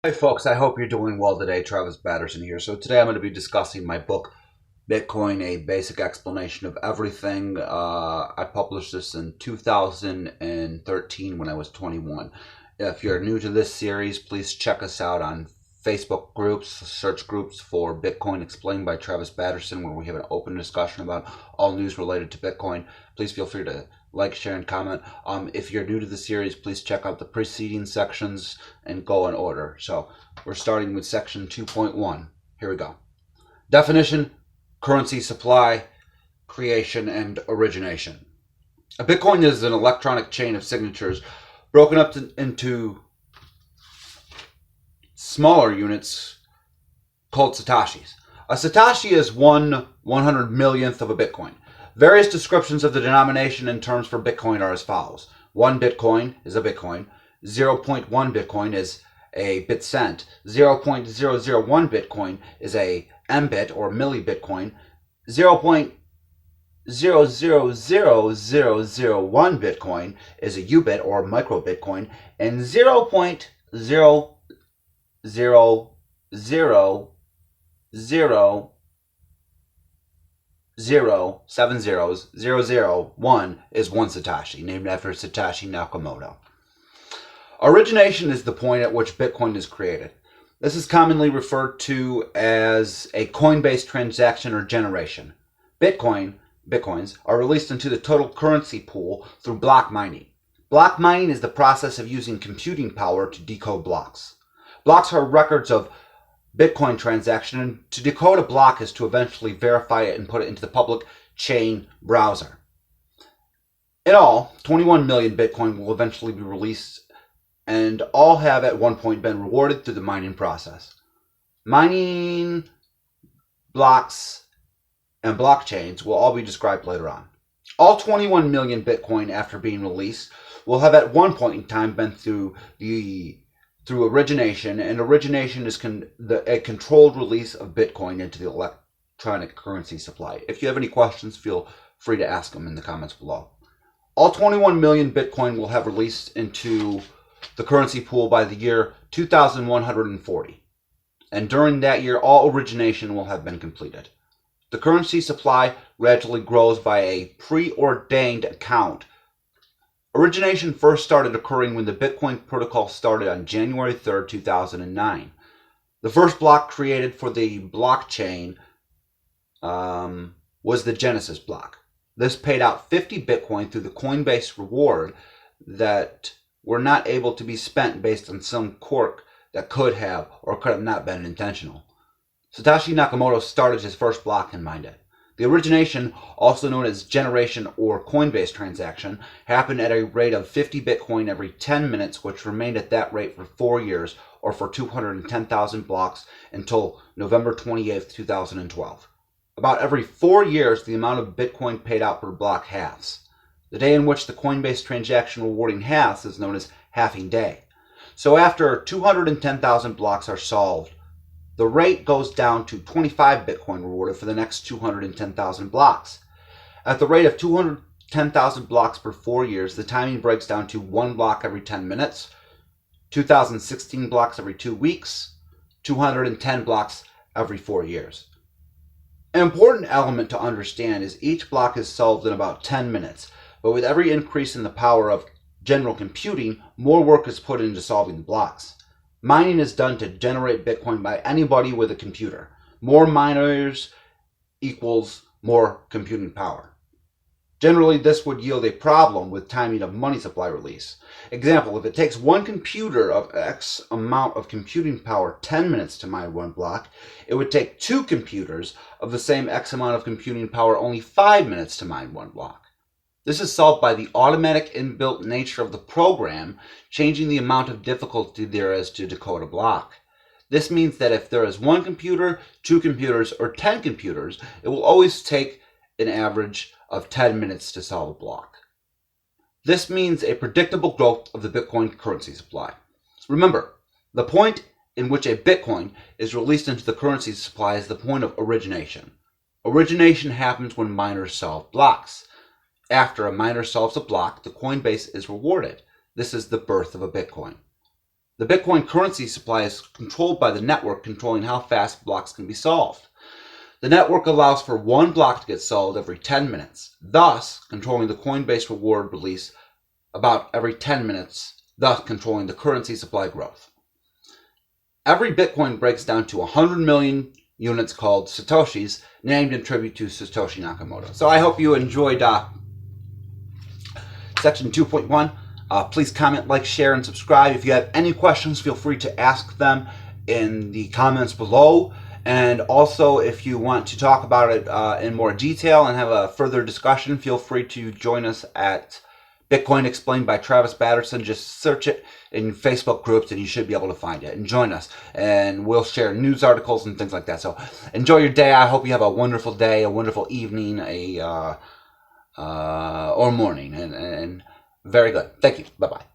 Hey folks, I hope you're doing well today. Travis Batterson here. So today I'm going to be discussing my book, Bitcoin, A Basic Explanation of Everything. I published this in 2013 when I was 21. If you're new to this series, please check us out on Facebook groups, search groups for Bitcoin Explained by Travis Batterson, where we have an open discussion about all news related to Bitcoin. Please feel free to like, share, and comment. If you're new to the series, please check out the preceding sections and go in order. So we're starting with section 2.1. Here we go. Definition, currency supply, creation, and origination. A Bitcoin is an electronic chain of signatures broken up into smaller units called Satoshis. A Satoshi is 1/100 millionth of a Bitcoin. Various descriptions of the denomination and terms for Bitcoin are as follows. 1 Bitcoin is a Bitcoin. 0.1 Bitcoin is a bit cent. 0.001 Bitcoin is a mbit or millibitcoin. 0.0000001 Bitcoin is a ubit or microbitcoin. And 0.000007001 is 1 Satoshi, named after Satoshi Nakamoto. Origination is the point at which Bitcoin is created. This is commonly referred to as a coin-based transaction or generation. Bitcoins are released into the total currency pool through block mining. Block mining is the process of using computing power to decode blocks. Blocks are records of Bitcoin transaction, and to decode a block is to eventually verify it and put it into the public chain browser. In all, 21 million Bitcoin will eventually be released, and all have at one point been rewarded through the mining process. Mining, blocks, and blockchains will all be described later on. All 21 million Bitcoin after being released will have at one point in time been through origination, and origination is a controlled release of Bitcoin into the electronic currency supply. If you have any questions, feel free to ask them in the comments below. All 21 million Bitcoin will have released into the currency pool by the year 2140. And during that year, all origination will have been completed. The currency supply gradually grows by a preordained account. Origination first started occurring when the Bitcoin protocol started on January 3rd, 2009. The first block created for the blockchain was the Genesis block. This paid out 50 Bitcoin through the Coinbase reward that were not able to be spent based on some quirk that could have or could have not been intentional. Satoshi Nakamoto started his first block and mined it. The origination, also known as generation or Coinbase transaction, happened at a rate of 50 Bitcoin every 10 minutes, which remained at that rate for 4 years, or for 210,000 blocks, until November 28, 2012. About every 4 years, the amount of Bitcoin paid out per block halves. The day in which the Coinbase transaction rewarding halves is known as halving day. So after 210,000 blocks are solved, the rate goes down to 25 Bitcoin rewarded for the next 210,000 blocks. At the rate of 210,000 blocks per 4 years, the timing breaks down to 1 block every 10 minutes, 2016 blocks every 2 weeks, 210 blocks every 4 years. An important element to understand is each block is solved in about 10 minutes, but with every increase in the power of general computing, more work is put into solving the blocks. Mining is done to generate Bitcoin by anybody with a computer. More miners equals more computing power. Generally, this would yield a problem with timing of money supply release. Example, if it takes one computer of X amount of computing power 10 minutes to mine one block, it would take 2 computers of the same X amount of computing power only 5 minutes to mine one block. This is solved by the automatic inbuilt nature of the program, changing the amount of difficulty there is to decode a block. This means that if there is 1 computer, 2 computers, or 10 computers, it will always take an average of 10 minutes to solve a block. This means a predictable growth of the Bitcoin currency supply. Remember, the point in which a Bitcoin is released into the currency supply is the point of origination. Origination happens when miners solve blocks. After a miner solves a block, the Coinbase is rewarded. This is the birth of a Bitcoin. The Bitcoin currency supply is controlled by the network, controlling how fast blocks can be solved. The network allows for one block to get solved every 10 minutes, thus controlling the Coinbase reward release about every 10 minutes, thus controlling the currency supply growth. Every Bitcoin breaks down to 100 million units called Satoshis, named in tribute to Satoshi Nakamoto. So I hope you enjoyed section 2.1. Please comment, like, share, and subscribe. If you have any questions, feel free to ask them in the comments below. And also, if you want to talk about it in more detail and have a further discussion, feel free to join us at Bitcoin Explained by Travis Batterson. Just search it in Facebook groups and you should be able to find it. And join us. And we'll share news articles and things like that. So enjoy your day. I hope you have a wonderful day, a wonderful evening, or morning. And very good. Thank you. Bye-bye.